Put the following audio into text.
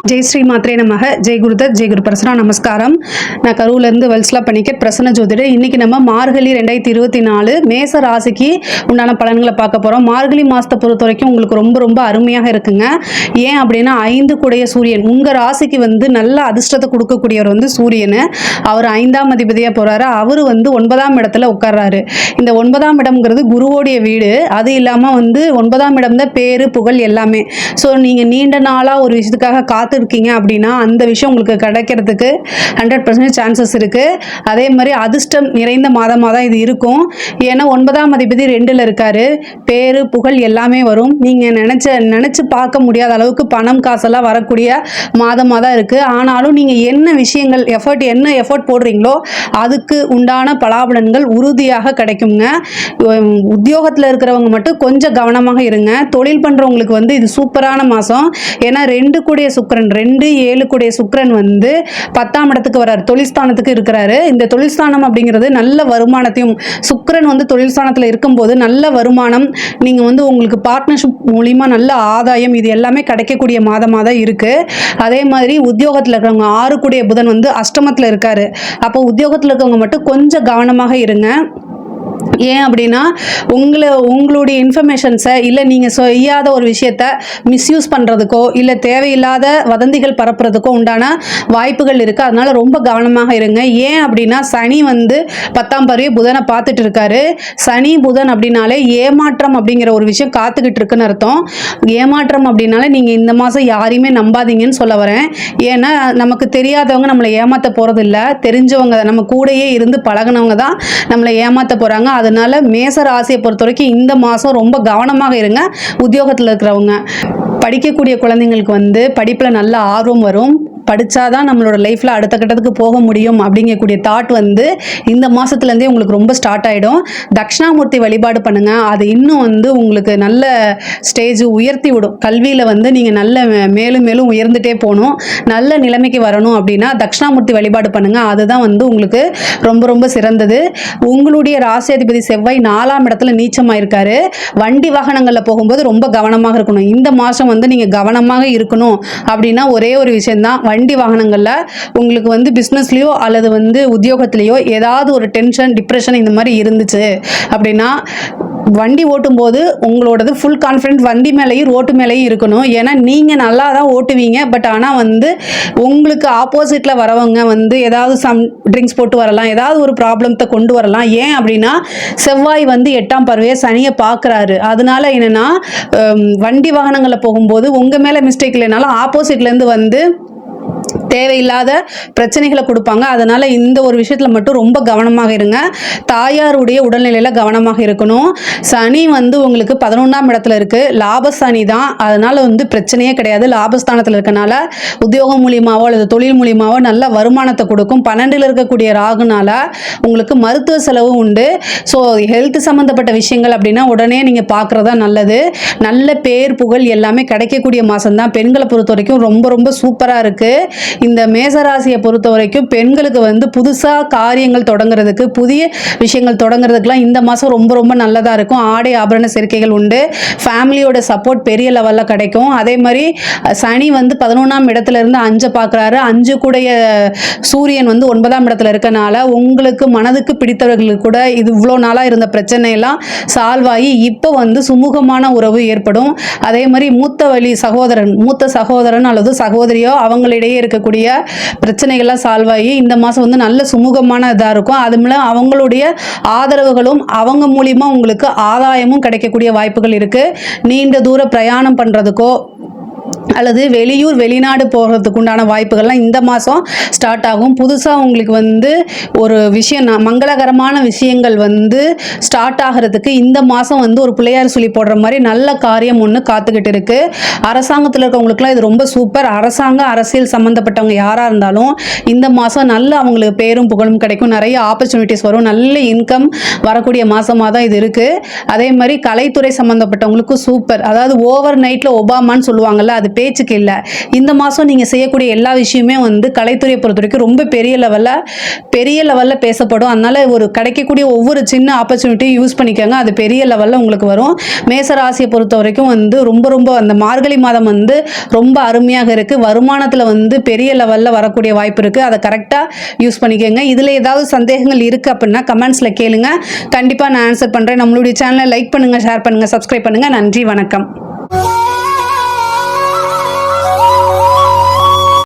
ஜெய் ஸ்ரீ மாத்ரே நமக. ஜெய் குருதத், ஜெய் குரு பரசுரா. நமஸ்காரம். நான் கரூர்லேருந்து வல்ஸ்லா பண்ணிக்கட் பிரசன்ன ஜோதிடர். இன்றைக்கி நம்ம மார்கழி 2024 மேச ராசிக்கு உண்டான பலன்களை பார்க்க போகிறோம். மார்கழி மாதத்தை பொறுத்த வரைக்கும் உங்களுக்கு ரொம்ப ரொம்ப அருமையாக இருக்குங்க. ஏன் அப்படின்னா 5 கூடைய சூரியன் உங்கள் ராசிக்கு நல்ல அதிர்ஷ்டத்தை கொடுக்கக்கூடியவர் சூரியன். அவர் 5ஆம் அதிபதியாக போகிறாரு. அவர் 9ஆம் இடத்துல உட்கார்றாரு. இந்த 9ஆம் இடம்ங்கிறது குருவோடைய வீடு. அது இல்லாமல் 9ஆம் இடம் தான் பேரு புகழ் எல்லாமே. ஸோ நீங்கள் நீண்ட நாளாக ஒரு விஷயத்துக்காக காத்திருக்கீங்க அப்படின்னா அந்த விஷயம் உங்களுக்கு கிடைக்கிறதுக்கு 100% சான்சஸ் இருக்குது. அதே மாதிரி அதிர்ஷ்டம் நிறைந்த மாதமாக தான் இது இருக்கும். ஏன்னா 9ஆம் அதிபதி 2ல் இருக்காரு. பேரு புகழ் எல்லாமே வரும். நீங்கள் நினச்சி பார்க்க முடியாத அளவுக்கு பணம் காசெல்லாம் வரக்கூடிய மாதமாக தான் இருக்குது. ஆனாலும் நீங்கள் என்ன விஷயங்கள் எஃபர்ட் போடுறீங்களோ அதுக்கு உண்டான பலாபலன்கள் உறுதியாக கிடைக்குங்க. உத்தியோகத்தில் இருக்கிறவங்க மட்டும் கொஞ்சம் கவனமாக இருங்க. தொழில் பண்ணுறவங்களுக்கு இது சூப்பரான மாதம். ஏன்னா 2 கூடிய சுக்கிரன் 2-7 கூடிய சுக்கிரன் 10ஆம் இடத்துக்கு வர்றாரு. தொழில் ஸ்தானத்துக்கு இருக்கிறாரு. இந்த தொழில் ஸ்தானம் அப்படிங்கிறது நல்ல வருமானத்தையும், சுக்கிரன் தொழில் ஸ்தானத்தில் இருக்கும்போது நல்ல வருமானம், நீங்கள் உங்களுக்கு பார்ட்னர்ஷிப் மூலிமா நல்ல ஆதாயம், இது எல்லாமே கிடைக்கக்கூடிய மாதமாக தான் இருக்குது. அதே மாதிரி உத்தியோகத்தில் இருக்கிறவங்க 6 கூடிய புதன் அஷ்டமத்தில் இருக்காரு. அப்போ உத்தியோகத்தில் இருக்கவங்க மட்டும் கொஞ்சம் கவனமாக இருங்க. ஏன் அப்படின்னா உங்களுடைய இன்ஃபர்மேஷன்ஸை இல்லை நீங்கள் செய்யாத ஒரு விஷயத்த மிஸ்யூஸ் பண்ணுறதுக்கோ இல்லை தேவையில்லாத வதந்திகள் பரப்புறதுக்கோ உண்டான வாய்ப்புகள் இருக்குது. அதனால் ரொம்ப கவனமாக இருங்க. ஏன் அப்படின்னா சனி 10ஆம் பார்வையை புதனை பார்த்துட்டு இருக்காரு. சனி புதன் அப்படின்னாலே ஏமாற்றம் அப்படிங்கிற ஒரு விஷயம் காத்துக்கிட்டு இருக்குன்னு அர்த்தம். ஏமாற்றம் அப்படின்னாலே நீங்கள் இந்த மாதம் யாரையுமே நம்பாதீங்கன்னு சொல்ல வரேன். ஏன்னா நமக்கு தெரியாதவங்க நம்மளை ஏமாற்ற போகிறது இல்லை. தெரிஞ்சவங்க நம்ம கூடயே இருந்து பழகினவங்க தான் நம்மளை ஏமாற்ற போகிறாங்க. அதனால மேச ராசியை பொறுத்த வரைக்கும் இந்த மாதம் ரொம்ப கவனமாக இருங்க. உத்தியோகத்தில் இருக்கிறவங்க, படிக்கக்கூடிய குழந்தைங்களுக்கு படிப்பில் நல்ல ஆர்வம் வரும். படித்தாதான் நம்மளோட லைஃப்பில் அடுத்த கட்டத்துக்கு போக முடியும் அப்படிங்கக்கூடிய தாட் இந்த மாதத்துலேருந்தே உங்களுக்கு ரொம்ப ஸ்டார்ட் ஆகிடும். தட்சிணாமூர்த்தி வழிபாடு பண்ணுங்கள். அது இன்னும் உங்களுக்கு நல்ல ஸ்டேஜ் உயர்த்தி விடும். கல்வியில் நீங்கள் நல்ல மேலும் மேலும் உயர்ந்துட்டே போகணும், நல்ல நிலைமைக்கு வரணும் அப்படின்னா தட்சிணாமூர்த்தி வழிபாடு பண்ணுங்கள். அதுதான் உங்களுக்கு ரொம்ப ரொம்ப சிறந்தது. உங்களுடைய ராசியாதிபதி செவ்வாய் 4ஆம் இடத்துல நீச்சமாயிருக்காரு. வண்டி வாகனங்களில் போகும்போது ரொம்ப கவனமாக இருக்கணும். இந்த மாதம் நீங்கள் கவனமாக இருக்கணும் அப்படின்னா ஒரே ஒரு விஷயம்தான். வண்டி வாகனங்களில் உங்களுக்கு பிஸ்னஸ்லையோ அல்லது உத்தியோகத்திலையோ ஏதாவது ஒரு டென்ஷன், டிப்ரெஷன் இந்த மாதிரி இருந்துச்சு அப்படின்னா வண்டி ஓட்டும்போது உங்களோடது ஃபுல் கான்ஃபிடென்ட் வண்டி மேலேயும் ரோட்டு மேலேயும் இருக்கணும். ஏன்னா நீங்கள் நல்லா தான் ஓட்டுவீங்க. பட் ஆனால் உங்களுக்கு ஆப்போசிட்டில் வரவங்க ஏதாவது ட்ரிங்க்ஸ் போட்டு வரலாம், ஏதாவது ஒரு ப்ராப்ளத்தை கொண்டு வரலாம். ஏன் அப்படின்னா செவ்வாய் 8ஆம் பார்வையை சனியை பார்க்குறாரு. அதனால என்னென்னா வண்டி வாகனங்களில் போகும்போது உங்கள் மேலே மிஸ்டேக் இல்லைனாலும் ஆப்போசிட்லேருந்து தேவையில்லாத பிரச்சனைகளை கொடுப்பாங்க. அதனால் இந்த ஒரு விஷயத்தில் மட்டும் ரொம்ப கவனமாக இருங்க. தாயாருடைய உடல்நிலையில் கவனமாக இருக்கணும். சனி உங்களுக்கு 11ஆம் இடத்துல இருக்குது. லாபசனி தான். அதனால் பிரச்சனையே கிடையாது. லாபஸ்தானத்தில் இருக்கனால உத்தியோகம் மூலியமாவோ அல்லது தொழில் மூலியமாவோ நல்ல வருமானத்தை கொடுக்கும். 12ல் இருக்கக்கூடிய ராகுனால உங்களுக்கு மருத்துவ செலவு உண்டு. ஸோ ஹெல்த் சம்மந்தப்பட்ட விஷயங்கள் அப்படின்னா உடனே நீங்கள் பார்க்குறதா நல்லது. நல்ல பேர் புகழ் எல்லாமே கிடைக்கக்கூடிய மாதம்தான். பெண்களை பொறுத்த வரைக்கும் ரொம்ப ரொம்ப சூப்பராக இருக்குது. இந்த மேசராசியை பொறுத்த வரைக்கும் பெண்களுக்கு புதுசாக காரியங்கள் தொடங்குறதுக்கு, புதிய விஷயங்கள் தொடங்குறதுக்குலாம் இந்த மாதம் ரொம்ப ரொம்ப நல்லதாக இருக்கும். ஆடை ஆபரண சேர்க்கைகள் உண்டு. ஃபேமிலியோட சப்போர்ட் பெரிய லெவலில் கிடைக்கும். அதே மாதிரி சனி 11ஆம் இடத்துல இருந்து 5 பார்க்குறாரு. 5 கூடைய சூரியன் 9ஆம் இடத்துல இருக்கனால உங்களுக்கு மனதுக்கு பிடித்தவர்களுக்கு கூட இது இவ்வளோ நாளாக இருந்த பிரச்சனையெல்லாம் சால்வ் ஆகி இப்போ சுமூகமான உறவு ஏற்படும். அதே மாதிரி மூத்த சகோதரன் அல்லது சகோதரியோ அவங்களிடையே இருக்கக்கூடிய பிரச்சனைகள்லாம் சால்வ் ஆகி இந்த மாதம் நல்ல சுமூகமான இதாக இருக்கும். அது மூலம் அவங்களுடைய ஆதரவுகளும் அவங்க மூலியமாக உங்களுக்கு ஆதாயமும் கிடைக்கக்கூடிய வாய்ப்புகள் இருக்குது. நீண்ட தூர பிரயாணம் பண்ணுறதுக்கோ அல்லது வெளிநாடு போகிறதுக்கு உண்டான வாய்ப்புகள்லாம் இந்த மாதம் ஸ்டார்ட் ஆகும். புதுசாக உங்களுக்கு ஒரு விஷயம், மங்களகரமான விஷயங்கள் ஸ்டார்ட் ஆகிறதுக்கு இந்த மாதம் ஒரு பிள்ளையார் சொல்லி போடுற மாதிரி நல்ல காரியம் ஒன்று காத்துக்கிட்டு இருக்குது. அரசாங்கத்தில் இருக்கவங்களுக்குலாம் இது ரொம்ப சூப்பர். அரசியல் சம்மந்தப்பட்டவங்க யாராக இருந்தாலும் இந்த மாதம் நல்ல அவங்களுக்கு பேரும் புகழும் கிடைக்கும். நிறைய ஆப்பர்ச்சுனிட்டிஸ் வரும். நல்ல இன்கம் வரக்கூடிய மாதமாக தான் இது இருக்குது. அதே மாதிரி கலைத்துறை சம்மந்தப்பட்டவங்களுக்கும் சூப்பர். அதாவது ஓவர் நைட்டில் ஒபாமான்னு சொல்லுவாங்கள்ல, அது பேச்சுக்கு இல்லை. இந்த மாதம் நீங்கள் செய்யக்கூடிய எல்லா விஷயமே வந்து கலைத்துறையை பொறுத்த வரைக்கும் ரொம்ப பெரிய லெவலில் பேசப்படும். அதனால் ஒரு கிடைக்கக்கூடிய ஒவ்வொரு சின்ன ஆப்பர்ச்சுனிட்டியும் யூஸ் பண்ணிக்கோங்க, அது பெரிய லெவலில் உங்களுக்கு வரும். மேசராசியை பொறுத்த வரைக்கும் வந்து ரொம்ப அந்த மார்கழி மாதம் வந்து ரொம்ப அருமையாக இருக்குது. வருமானத்தில் வந்து பெரிய லெவலில் வரக்கூடிய வாய்ப்பு இருக்குது. அதை கரெக்டாக யூஸ் பண்ணிக்கோங்க. இதில் ஏதாவது சந்தேகங்கள் இருக்குது அப்படின்னா கமெண்ட்ஸில் கேளுங்க, கண்டிப்பாக நான் ஆன்சர் பண்ணுறேன். நம்மளுடைய சேனலை லைக் பண்ணுங்கள், ஷேர் பண்ணுங்கள், சப்ஸ்கிரைப் பண்ணுங்கள். நன்றி, வணக்கம்.